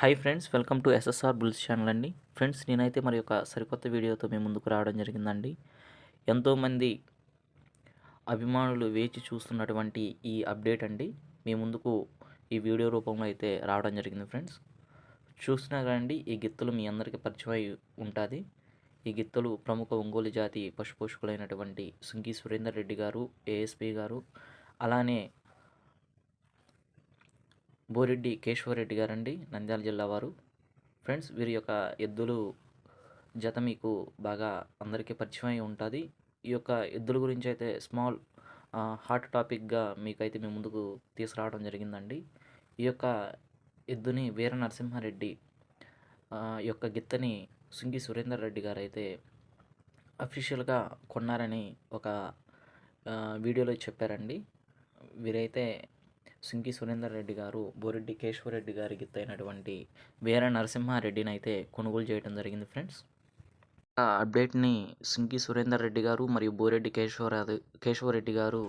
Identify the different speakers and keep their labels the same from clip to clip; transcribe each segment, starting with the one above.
Speaker 1: Hi friends, welcome to SSR bulls channel అండి. Friends, నేనైతే మరి ఒక సరికొత్త వీడియోతో మీ ముందుకు రావడం జరిగిందండి. ఎంతోమంది అభిమానులు వేచి చూస్తున్నటువంటి ఈ అప్డేట్ అండి మీ ముందుకు ఈ వీడియో రూపంలో అయితే రావడం జరిగింది. ఫ్రెండ్స్, చూసినా కదండి, ఈ గిత్తలు మీ అందరికీ పరిచయం అయి ఉంటుంది. ఈ గిత్తలు ప్రముఖ ఒంగోలు జాతి పశుపోషకులైనటువంటి సుంకీ సురేందర్ రెడ్డి గారు, ఏఎస్పీ గారు, అలానే బోరెడ్డి కేశవరెడ్డి గారండి, నంద్యాల జిల్లా వారు. ఫ్రెండ్స్, వీరి యొక్క ఎద్దులు జత మీకు బాగా అందరికీ పరిచయం అయి ఉంటుంది. ఈ యొక్క ఎద్దుల గురించి అయితే స్మాల్ హాట్ టాపిక్గా మీకైతే మీ ముందుకు తీసుకురావడం జరిగిందండి. ఈ యొక్క ఎద్దుని వీర నరసింహారెడ్డి ఈ యొక్క గిత్తని సుంగి సురేందర్ రెడ్డి గారు అయితే అఫీషియల్గా కొన్నారని ఒక వీడియోలో చెప్పారండి. వీరైతే సుంకి సురేందర్ రెడ్డి గారు బోరెడ్డి కేశవరెడ్డి గారి గిత్త అయినటువంటి వీర నరసింహారెడ్డిని అయితే కొనుగోలు చేయడం జరిగింది. ఫ్రెండ్స్, ఆ అప్డేట్ని సుంకి సురేందర్ రెడ్డి గారు మరియు బోరెడ్డి కేశవరెడ్డి గారు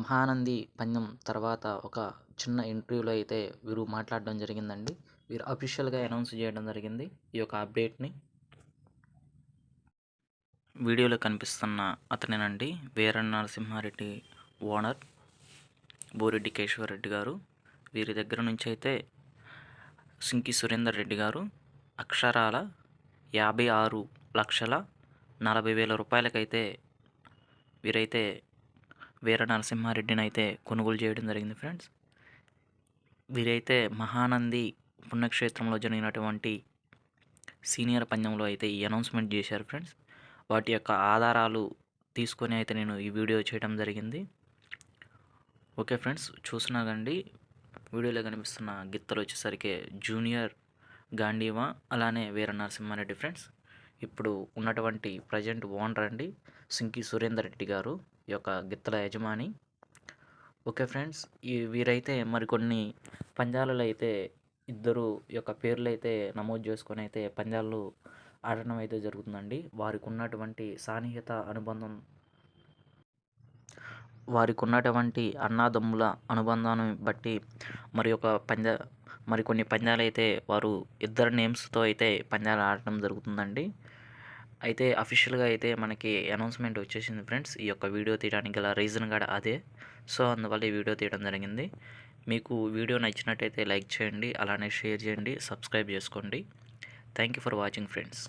Speaker 1: మహానంది పందెం తర్వాత ఒక చిన్న ఇంటర్వ్యూలో అయితే వీరు మాట్లాడడం జరిగిందండి. వీరు అఫీషియల్గా అనౌన్స్ చేయడం జరిగింది ఈ యొక్క అప్డేట్ని. వీడియోలో కనిపిస్తున్న అతనేనండి వీర నరసింహారెడ్డి ఓనర్ బోరెడ్డి కేశవరెడ్డి గారు. వీరి దగ్గర నుంచి అయితే సుంకి సురేందర్ రెడ్డి గారు అక్షరాల 56,40,000 రూపాయలకైతే వీరైతే వీర నరసింహారెడ్డిని అయితే కొనుగోలు చేయడం జరిగింది. ఫ్రెండ్స్, వీరైతే మహానంది పుణ్యక్షేత్రంలో జరిగినటువంటి సీనియర్ పందెంలో అయితే ఈ అనౌన్స్మెంట్ చేశారు. ఫ్రెండ్స్, వాటి యొక్క ఆధారాలు తీసుకొని అయితే నేను ఈ వీడియో చేయడం జరిగింది. ఓకే ఫ్రెండ్స్, చూసినాకండి, వీడియోలో కనిపిస్తున్న గిత్తలు వచ్చేసరికి జూనియర్ గాంధీవా, అలానే వీర నరసింహారెడ్డి. ఫ్రెండ్స్, ఇప్పుడు ఉన్నటువంటి ప్రజెంట్ ఓనర్ అండి సుంకి సురేందర్ రెడ్డి గారు, ఈ యొక్క గిత్తల యజమాని. ఓకే ఫ్రెండ్స్, వీరైతే మరికొన్ని పందాలలో అయితే ఇద్దరు యొక్క పేర్లు అయితే నమోదు చేసుకొని అయితే పందాలు ఆడడం అయితే జరుగుతుందండి. వారికి ఉన్నటువంటి సాన్నిహిత అనుబంధం, వారికి ఉన్నటువంటి అన్నాదమ్ముల అనుబంధాన్ని బట్టి మరికొన్ని పందాలు అయితే వారు ఇద్దరు నేమ్స్తో అయితే పందాలు ఆడటం జరుగుతుందండి. అయితే అఫీషియల్గా అయితే మనకి అనౌన్స్మెంట్ వచ్చేసింది. ఫ్రెండ్స్, ఈ యొక్క వీడియో తీయడానికి గల రీజన్ కూడా అదే. సో అందువల్ల ఈ వీడియో తీయడం జరిగింది. మీకు వీడియో నచ్చినట్టయితే లైక్ చేయండి, అలానే షేర్ చేయండి, సబ్స్క్రైబ్ చేసుకోండి. Thank you for watching friends.